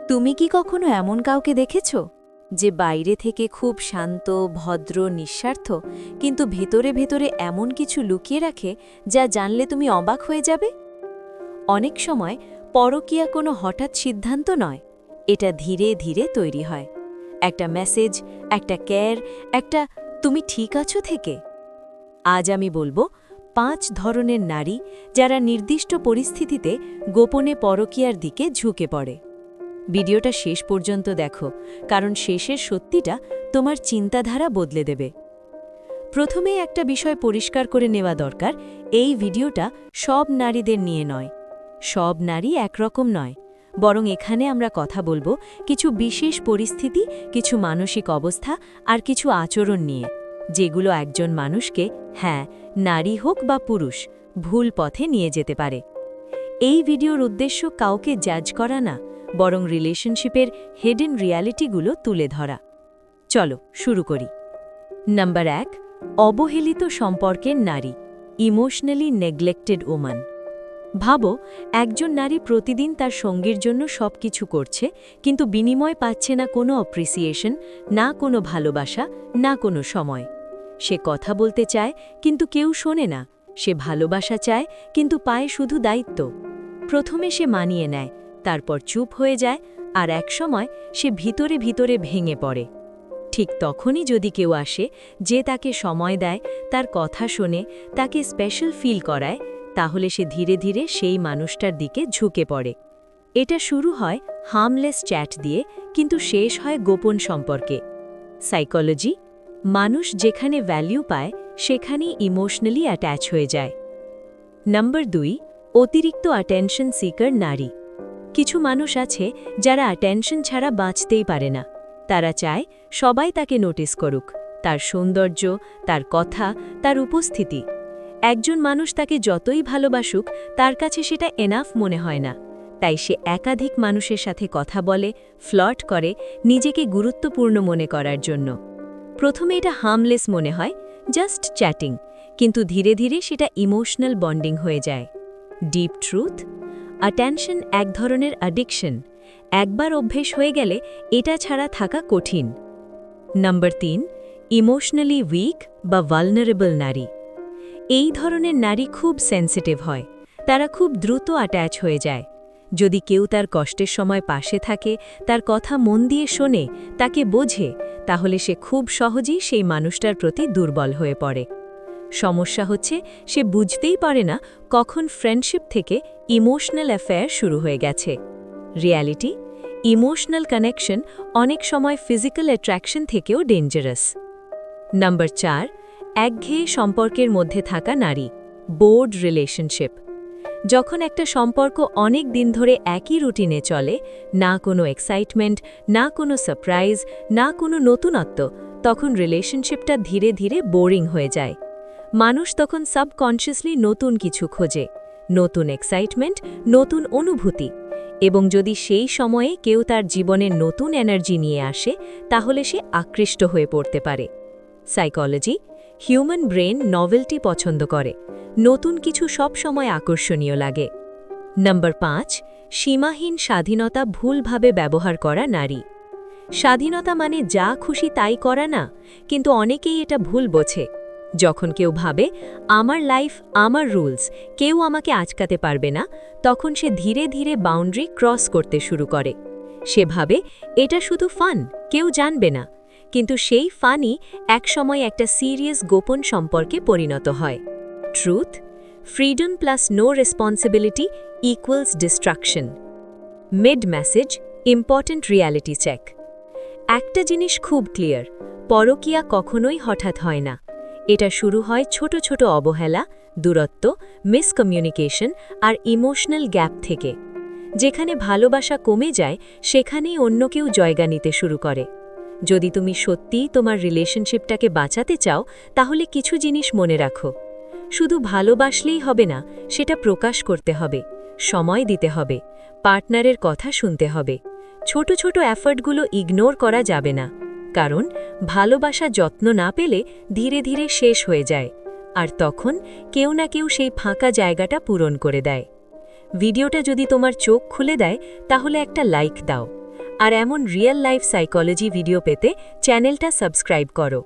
তুমি কি কখনো এমন কাউকে দেখেছ যে বাইরে থেকে খুব শান্ত ভদ্র নিঃস্বার্থ কিন্তু ভেতরে ভেতরে এমন কিছু লুকিয়ে রাখে যা জানলে তুমি অবাক হয়ে যাবে? অনেক সময় পরকীয়া কোনো হঠাৎ সিদ্ধান্ত নয়, এটা ধীরে ধীরে তৈরি হয়। একটা মেসেজ, একটা কেয়ার, একটা তুমি ঠিক আছো থেকে। আজ আমি বলবো 5 ধরনের নারী যারা নির্দিষ্ট পরিস্থিতিতে গোপনে পরকীয়ার দিকে ঝুঁকে পড়ে। ভিডিওটা শেষ পর্যন্ত দেখো, কারণ শেষের সত্যিটা তোমার চিন্তাধারা বদলে দেবে। প্রথমেই একটা বিষয় পরিষ্কার করে নেওয়া দরকার, এই ভিডিওটা সব নারীদের নিয়ে নয়। সব নারী একরকম নয়, বরং এখানে আমরা কথা বলবো কিছু বিশেষ পরিস্থিতি, কিছু মানসিক অবস্থা আর কিছু আচরণ নিয়ে, যেগুলো একজন মানুষকে, হ্যাঁ, নারী হোক বা পুরুষ, ভুল পথে নিয়ে যেতে পারে। এই ভিডিওর উদ্দেশ্য কাউকে জাজ করা না, বরং রিলেশনশিপের হিডেন রিয়ালিটিগুলো তুলে ধরা। চলো শুরু করি। নাম্বার 1, অবহেলিত সম্পর্কের নারী, ইমোশনালি নেগলেক্টেড ওমান। ভাবো, একজন নারী প্রতিদিন তার সঙ্গীর জন্য সবকিছু করছে, কিন্তু বিনিময় পাচ্ছে না কোনো অ্যাপ্রিসিয়েশন, না কোনো ভালোবাসা, না কোনো সময়। সে কথা বলতে চায় কিন্তু কেউ শোনে না, সে ভালোবাসা চায় কিন্তু পায় শুধু দায়িত্ব। প্রথমে সে মানিয়ে নেয়, তারপর চুপ হয়ে যায়, আর একসময় সে ভিতরে ভিতরে ভেঙে পড়ে। ঠিক তখনই যদি কেউ আসে যে তাকে সময় দেয়, তার কথা শোনে, তাকে স্পেশাল ফিল করায়, তাহলে সে ধীরে ধীরে সেই মানুষটার দিকে ঝুঁকে পড়ে। এটা শুরু হয় হার্মলেস চ্যাট দিয়ে, কিন্তু শেষ হয় গোপন সম্পর্কে। সাইকোলজি, মানুষ যেখানে ভ্যালু পায় সেখানেই ইমোশনালি অ্যাটাচ হয়ে যায়। নাম্বার 2, অতিরিক্ত অ্যাটেনশন সিকার নারী। কিছু মানুষ আছে যারা অ্যাটেনশন ছাড়া বাঁচতেই পারে না। তারা চায় সবাই তাকে নোটিস করুক, তার সৌন্দর্য, তার কথা, তার উপস্থিতি। একজন মানুষ তাকে যতই ভালোবাসুক, তার কাছে সেটা এনাফ মনে হয় না। তাই সে একাধিক মানুষের সাথে কথা বলে, ফ্লার্ট করে, নিজেকে গুরুত্বপূর্ণ মনে করার জন্য। প্রথমে এটা হার্মলেস মনে হয়, জাস্ট চ্যাটিং, কিন্তু ধীরে ধীরে সেটা ইমোশনাল বন্ডিং হয়ে যায়। ডিপ ট্রুথ, অ্যাটেনশন এক ধরনের অ্যাডিকশন। একবার অভ্যেস হয়ে গেলে এটা ছাড়া থাকা কঠিন। নাম্বার 3, ইমোশনালি উইক বা ভালনারেবল নারী। এই ধরনের নারী খুব সেন্সিটিভ হয়, তারা খুব দ্রুত অ্যাটাচ হয়ে যায়। যদি কেউ তার কষ্টের সময় পাশে থাকে, তার কথা মন দিয়ে শোনে, তাকে বোঝে, তাহলে সে খুব সহজেই সেই মানুষটার প্রতি দুর্বল হয়ে পড়ে। সমস্যা হচ্ছে সে বুঝতেই পারে না কখন ফ্রেন্ডশিপ থেকে ইমোশনাল অ্যাফেয়ার শুরু হয়ে গেছে। রিয়ালিটি, ইমোশনাল কানেকশন অনেক সময় ফিজিক্যাল অ্যাট্রাকশন থেকেও ডেঞ্জারাস। নাম্বার 4, একঘেয়ে সম্পর্কের মধ্যে থাকা নারী, বোর্ড রিলেশনশিপ। যখন একটা সম্পর্ক অনেক দিন ধরে একই রুটিনে চলে, না কোনো এক্সাইটমেন্ট, না কোনো সারপ্রাইজ, না কোনো নতুনত্ব, তখন রিলেশনশিপটা ধীরে ধীরে বোরিং হয়ে যায়। মানুষ তখন সাবকনশিয়াসলি নতুন কিছু খোঁজে, নতুন এক্সাইটমেন্ট, নতুন অনুভূতি। এবং যদি সেই সময়ে কেউ তার জীবনের নতুন এনার্জি নিয়ে আসে, তাহলে সে আকৃষ্ট হয়ে পড়তে পারে। সাইকোলজি, হিউম্যান ব্রেন নভেলটি পছন্দ করে, নতুন কিছু সব সময় আকর্ষণীয় লাগে। নাম্বার 5, সীমাহীন স্বাধীনতা ভুলভাবে ব্যবহার করা নারী। স্বাধীনতা মানে যা খুশি তাই করা না, কিন্তু অনেকেই এটা ভুল বোঝে। যখন কেউ ভাবে আমার লাইফ, আমার রুলস, কেউ আমাকে আটকাতে পারবে না, তখন সে ধীরে ধীরে বাউন্ডারি ক্রস করতে শুরু করে। সে ভাবে এটা শুধু ফান, কেউ জানবে না, কিন্তু সেই ফানই একসময় একটা সিরিয়াস গোপন সম্পর্কে পরিণত হয়। Truth, freedom plus no responsibility equals destruction. Mid message, important reality check. একটা জিনিস খুব ক্লিয়ার, পরকীয়া কখনোই হঠাৎ হয় না। এটা শুরু হয় ছোট ছোট অবহেলা, দূরত্ব, মিসকমিউনিকেশন আর ইমোশনাল গ্যাপ থেকে। যেখানে ভালোবাসা কমে যায়, সেখানেই অন্য কেউ জায়গা নিতে শুরু করে। যদি তুমি সত্যিই তোমার রিলেশনশিপটাকে বাঁচাতে চাও, তাহলে কিছু জিনিস মনে রাখো। শুধু ভালোবাসলেই হবে না, সেটা প্রকাশ করতে হবে, সময় দিতে হবে, পার্টনারের কথা শুনতে হবে। ছোট ছোট এফর্টগুলো ইগনোর করা যাবে না, কারণ ভালোবাসা যত্ন না পেলে ধীরে ধীরে শেষ হয়ে যায়, আর তখন কেউ না কেউ সেই ফাঁকা জায়গাটা পূরণ করে দেয়। ভিডিওটা যদি তোমার চোখ খুলে দেয়, তাহলে একটা লাইক দাও, আর এমন রিয়েল লাইফ সাইকোলজি ভিডিও পেতে চ্যানেলটা সাবস্ক্রাইব করো।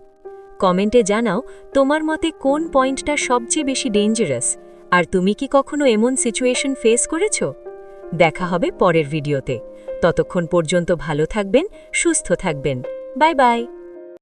কমেন্টে জানাও তোমার মতে কোন পয়েন্টটা সবচেয়ে বেশি ডেঞ্জারাস, আর তুমি কি কখনো এমন সিচুয়েশন ফেস করেছো? দেখা হবে পরের ভিডিওতে। ততক্ষণ পর্যন্ত ভালো থাকবেন, সুস্থ থাকবেন। Bye bye.